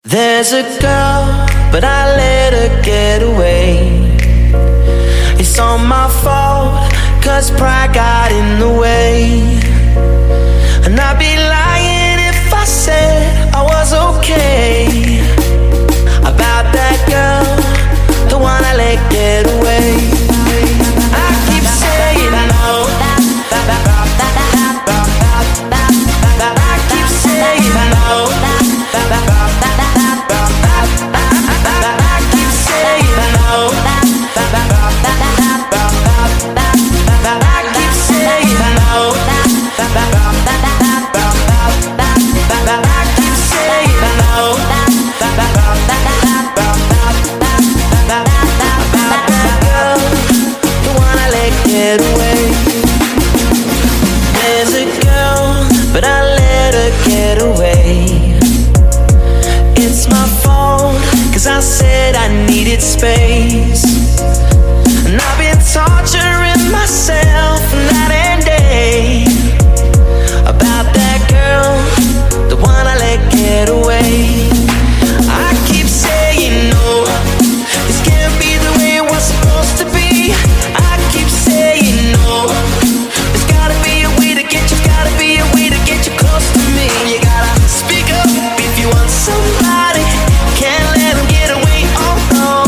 There's a girl, but I let her get away. It's all my fault, cause pride got in the way. And I'd be lying if I said I was okay about that girl, the one I let get away. I keep saying no, I keep saying no, I keep saying no, I keep saying no, I keep saying no, the one I let get away. There's a girl, but I let her get away. It's my fault, cause I said I needed space. And I've been torturing myself night and day about that girl, the one I let get away. I keep saying no, this can't be the way it was supposed to be. I keep saying no, there's gotta be a way to get you, gotta be a way to get you close to me. You gotta speak up if you want somebody, can't let them get away. Oh no,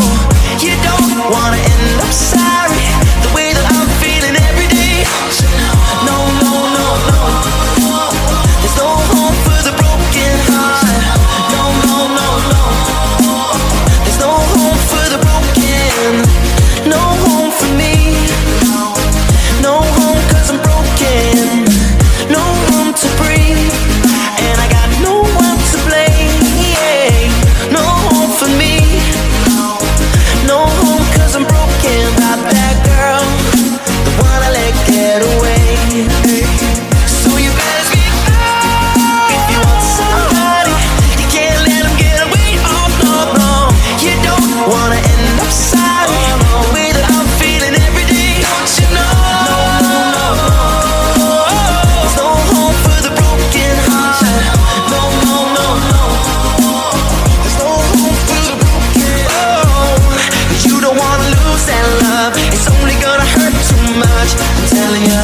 you don't wanna end up sorry, the way that I'm feeling every day. No, no, no, no, there's no home for the broken heart. No, no, no, no, there's no home for the broken. No home for me, no home cause I'm broken. No room to breathe, and I got no one to blame. Yeah. No home for me, no home cause I'm broken. About that girl, the one I let get away. So you better speak up if you want somebody, you can't let them get away. Oh no, no, you don't wanna end up sorry, the way that I'm feeling every day. Don't you know? No, no, no, there's no home for the broken heart. No, no, no, no, there's no home for the broken. Oh, you don't wanna lose that love, it's only gonna hurt too much. I'm telling you,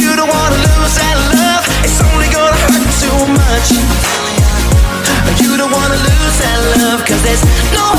you don't wanna lose that love, it's only gonna hurt too much. I'm telling you, you don't wanna lose that love, cause there's no